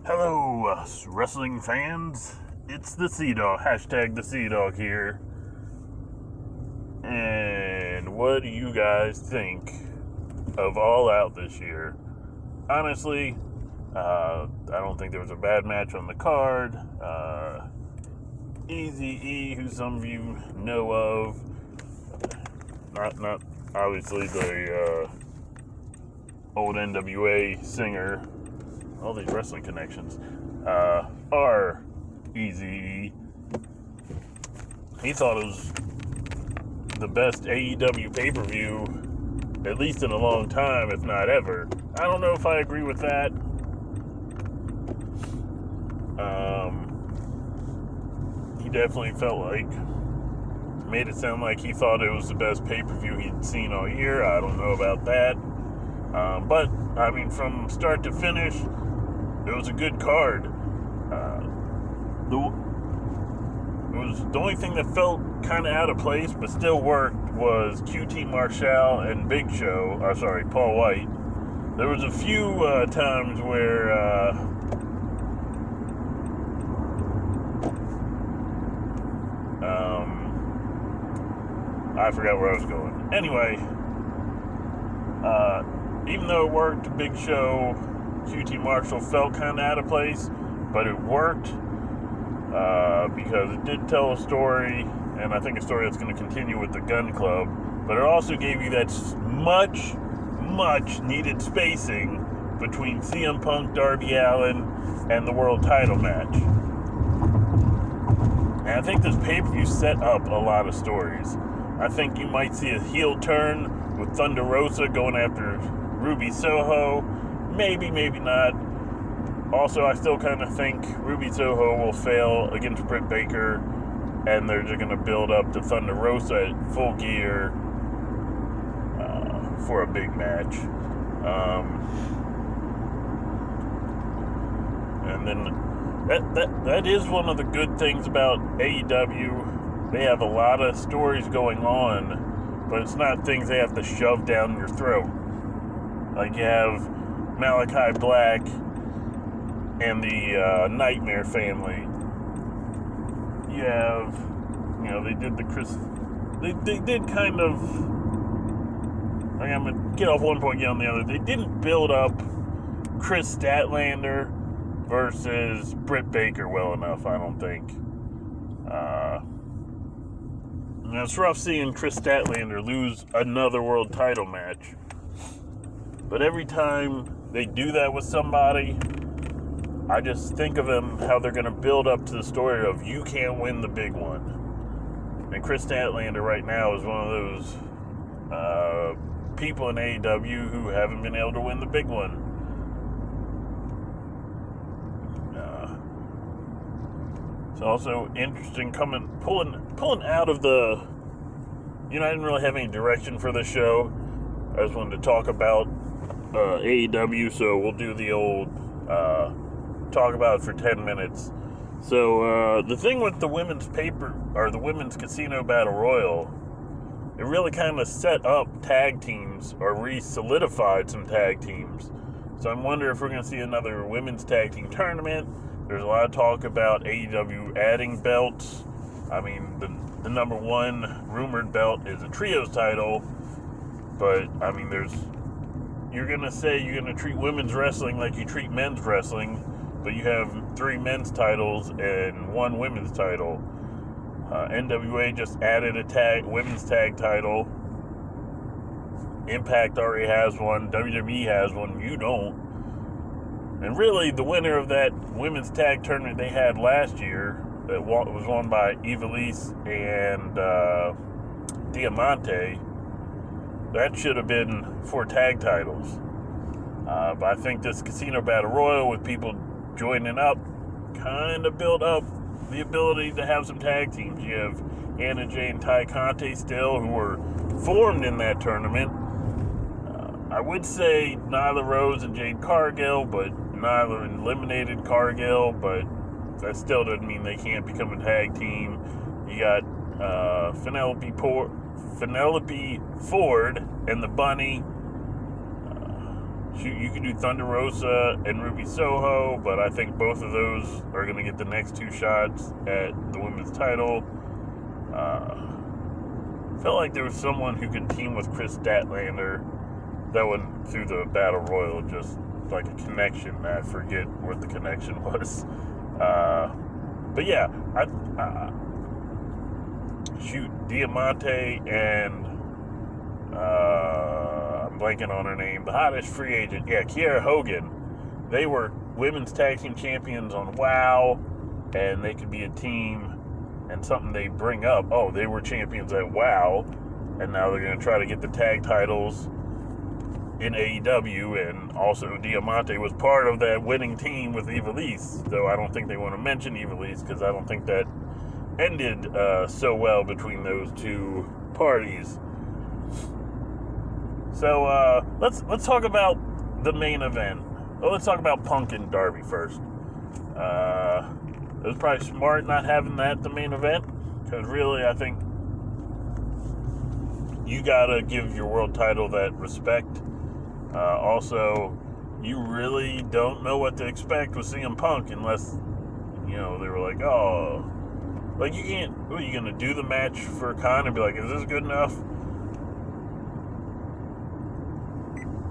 Hello, wrestling fans. It's the C-Dog, hashtag the C-Dog here. And what do you guys think of All Out this year? Honestly, I don't think there was a bad match on the card. Eazy-E, who some of you know of, not obviously the old NWA singer. All these wrestling connections. Are Eazy-E. He thought it was the best AEW pay-per-view, at least in a long time, if not ever. I don't know if I agree with that. He definitely felt like, made it sound like he thought it was the best pay-per-view he'd seen all year. I don't know about that. But, I mean, from start to finish, it was a good card. The only thing that felt kind of out of place, but still worked, was QT Marshall and Paul White. There was a few times where I forgot where I was going. Anyway, even though it worked, Big Show, QT Marshall felt kind of out of place, but it worked because it did tell a story, and I think a story that's going to continue with the Gun Club, but it also gave you that much needed spacing between CM Punk, Darby Allin, and the world title match. And I think this pay-per-view set up a lot of stories. I think you might see a heel turn with Thunder Rosa going after Ruby Soho. Maybe not. Also, I still kind of think Ruby Soho will fail against Britt Baker, and they're just going to build up to Thunder Rosa at Full Gear for a big match. And then that is one of the good things about AEW. They have a lot of stories going on, but it's not things they have to shove down your throat. Like you have Malachi Black and the Nightmare family. You have, they did the They did kind of. I'm gonna get off one point, get on the other. They didn't build up Chris Statlander versus Britt Baker well enough, I don't think. It's rough seeing Chris Statlander lose another world title match. But every time they do that with somebody, I just think of them, how they're going to build up to the story of, you can't win the big one. And Chris Statlander right now is one of those people in AEW who haven't been able to win the big one. It's also interesting pulling out of the, I didn't really have any direction for this show. I just wanted to talk about AEW, so we'll do the old talk about it for 10 minutes. So the thing with the women's the women's casino battle royal, it really kind of set up tag teams, or re-solidified some tag teams. So I'm wondering if we're going to see another women's tag team tournament. There's a lot of talk about AEW adding belts. I mean, the number one rumored belt is a trios title, but I mean, you're going to say you're going to treat women's wrestling like you treat men's wrestling, but you have 3 men's titles and 1 women's title. NWA just added a women's tag title. Impact already has one. WWE has one. You don't. And really, the winner of that women's tag tournament they had last year, that was won by Ivelisse and Diamante, that should have been 4 tag titles. But I think this Casino Battle Royal, with people joining up, kind of built up the ability to have some tag teams. You have Anna Jay and Ty Conte still, who were formed in that tournament. I would say Nyla Rose and Jade Cargill, but Nyla eliminated Cargill, but that still doesn't mean they can't become a tag team. You got Penelope Ford and the Bunny. Shoot, you could do Thunder Rosa and Ruby Soho, but I think both of those are going to get the next 2 shots at the women's title. Felt like there was someone who could team with Chris Statlander that went through the Battle Royal, just like a connection. I forget what the connection was. But yeah, Diamante and I'm blanking on her name, the hottest free agent, Kiera Hogan. They were women's tag team champions on WoW, and they could be a team. And something they bring up, they were champions at WoW, and now they're going to try to get the tag titles in AEW, and also Diamante was part of that winning team with Ivelisse, though I don't think they want to mention Ivelisse, because I don't think that ended so well between those 2 parties. So let's talk about the main event. Well, let's talk about Punk and Darby first. It was probably smart not having that the main event, because really I think you gotta give your world title that respect. Also, you really don't know what to expect with CM Punk unless, they were like, you can't, are you gonna do the match for Khan and be like, is this good enough?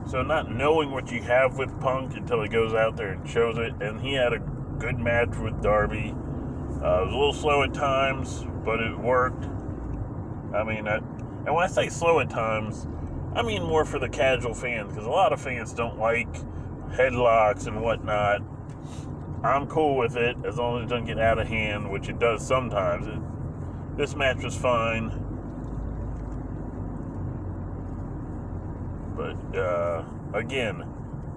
So not knowing what you have with Punk until he goes out there and shows it, and he had a good match with Darby. It was a little slow at times, but it worked. And when I say slow at times, I mean more for the casual fans, because a lot of fans don't like headlocks and whatnot. I'm cool with it as long as it doesn't get out of hand, which it does sometimes. This match was fine, but again,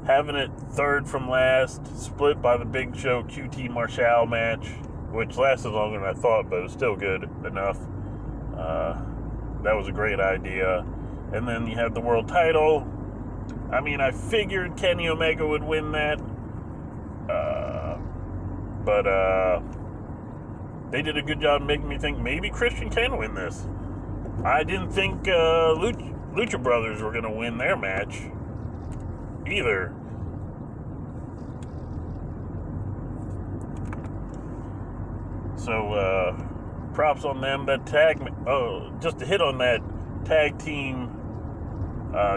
having it third from last, split by the Big Show QT Marshall match, which lasted longer than I thought, but it was still good enough. That was a great idea. And then you have the world title. I figured Kenny Omega would win that. But they did a good job making me think maybe Christian can win this. I didn't think Lucha Brothers were going to win their match either. So, props on them. That just to hit on that tag team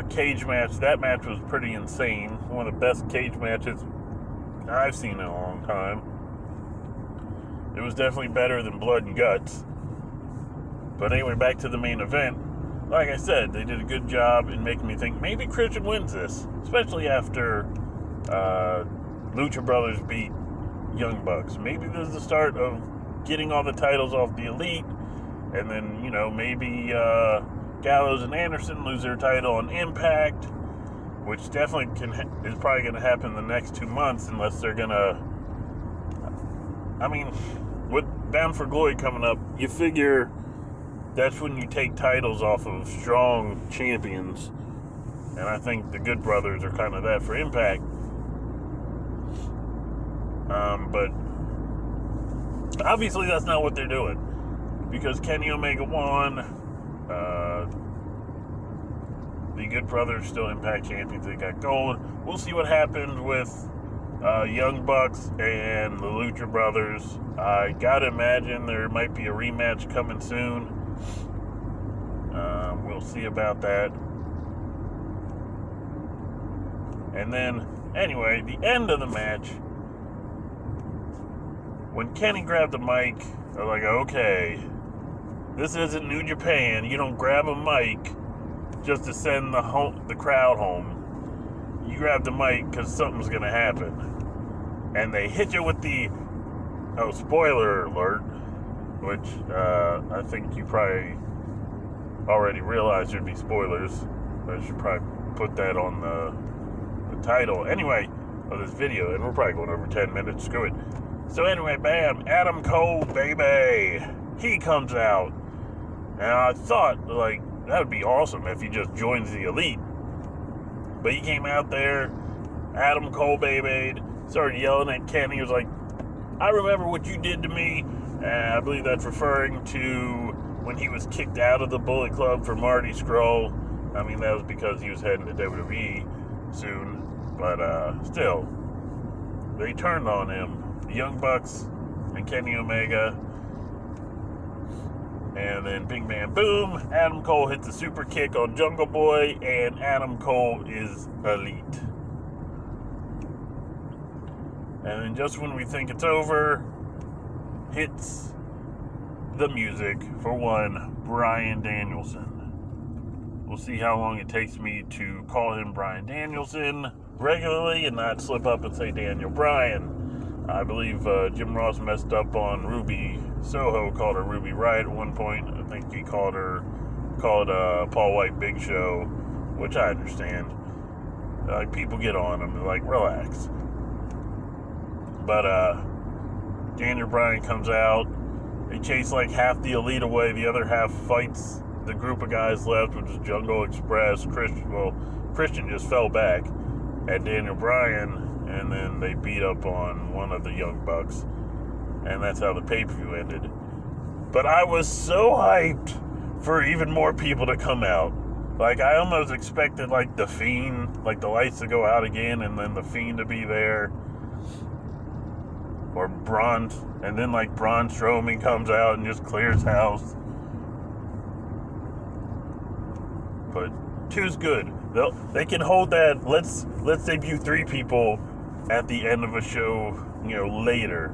cage match, that match was pretty insane. One of the best cage matches I've seen in a long time. It was definitely better than Blood and Guts. But anyway, back to the main event. Like I said, they did a good job in making me think maybe Christian wins this, especially after Lucha Brothers beat Young Bucks. Maybe this is the start of getting all the titles off the Elite, and then, maybe Gallows and Anderson lose their title on Impact, which definitely is probably going to happen in the next 2 months, unless they're going to... with Bound for Glory coming up, you figure that's when you take titles off of strong champions, and I think the Good Brothers are kind of that for Impact. But obviously that's not what they're doing, because Kenny Omega won. The Good Brothers still Impact champions. They got gold. We'll see what happens with Young Bucks and the Lucha Brothers. I gotta imagine there might be a rematch coming soon. We'll see about that. And then, anyway, the end of the match, when Kenny grabbed the mic, I was like, okay, this isn't New Japan. You don't grab a mic just to send the crowd home. You grab the mic because something's going to happen. And they hit you with the, spoiler alert, which I think you probably already realized there'd be spoilers. I should probably put that on the title anyway of this video, and we're probably going over 10 minutes. Screw it. So anyway, bam, Adam Cole, baby, he comes out. And I thought, that would be awesome if he just joins the Elite. But he came out there, Adam Cole, baby, started yelling at Kenny. He was like, I remember what you did to me. And I believe that's referring to when he was kicked out of the Bullet Club for Marty Scurll. That was because he was heading to WWE soon. But still, they turned on him. The Young Bucks and Kenny Omega. And then bing, bam, boom, Adam Cole hits a super kick on Jungle Boy, and Adam Cole is elite. And then just when we think it's over, hits the music for one, Bryan Danielson. We'll see how long it takes me to call him Bryan Danielson regularly and not slip up and say Daniel Bryan. I believe Jim Ross messed up on Ruby Soho, called her Ruby Riott at one point. I think he called Paul White Big Show, which I understand. Like, people get on him, they're like, relax. But Daniel Bryan comes out. They chase like half the Elite away. The other half fights the group of guys left, which is Jungle Express. Christian just fell back at Daniel Bryan, and then they beat up on one of the Young Bucks. And that's how the pay-per-view ended. But I was so hyped for even more people to come out. Like, I almost expected, like, The Fiend, like, the lights to go out again, and then The Fiend to be there. Or Braun, and then, like, Braun Strowman comes out and just clears house. But 2's good. They can hold that, let's debut 3 people at the end of a show, later.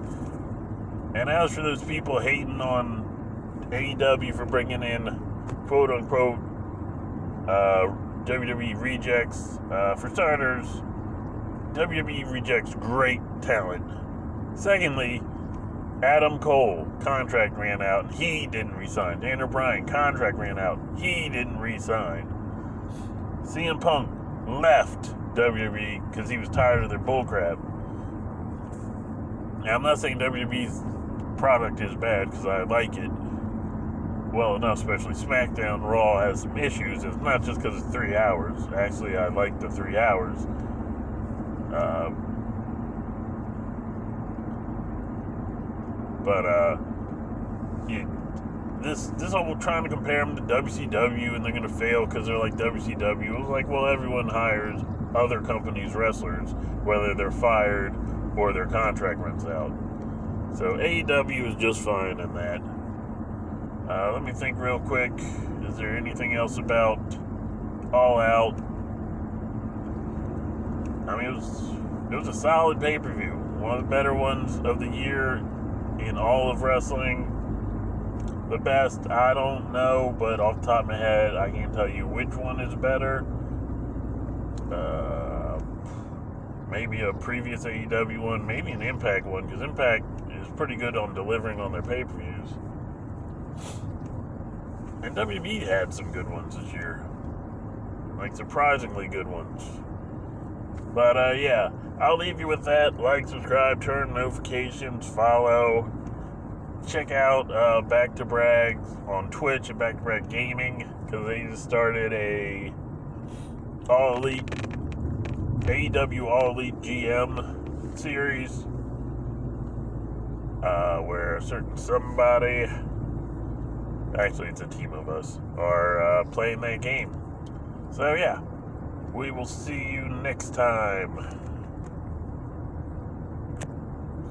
And as for those people hating on AEW for bringing in quote-unquote WWE rejects, for starters, WWE rejects great talent. Secondly, Adam Cole, contract ran out, and he didn't resign. Daniel Bryan, contract ran out, he didn't resign. CM Punk left WWE because he was tired of their bullcrap. Now, I'm not saying WWE's product is bad, because I like it well enough, especially SmackDown. Raw has some issues. It's not just because it's 3 hours. Actually, I like the 3 hours. This whole trying to compare them to WCW and they're going to fail because they're like WCW. It was like, well, everyone hires other companies' wrestlers, whether they're fired or their contract runs out. So AEW is just fine in that. Let me think real quick. Is there anything else about All Out? I mean, it was a solid pay-per-view. One of the better ones of the year in all of wrestling. The best, I don't know, but off the top of my head, I can't tell you which one is better. Maybe a previous AEW one, maybe an Impact one, because Impact is pretty good on delivering on their pay-per-views. And WWE had some good ones this year. Like, surprisingly good ones. But, yeah, I'll leave you with that. Like, subscribe, turn notifications, follow. Check out Back to Brag on Twitch at Back to Brag Gaming, because they just started a All Elite AEW All Elite GM series where a certain somebody, actually it's a team of us, are playing that game. So yeah, we will see you next time.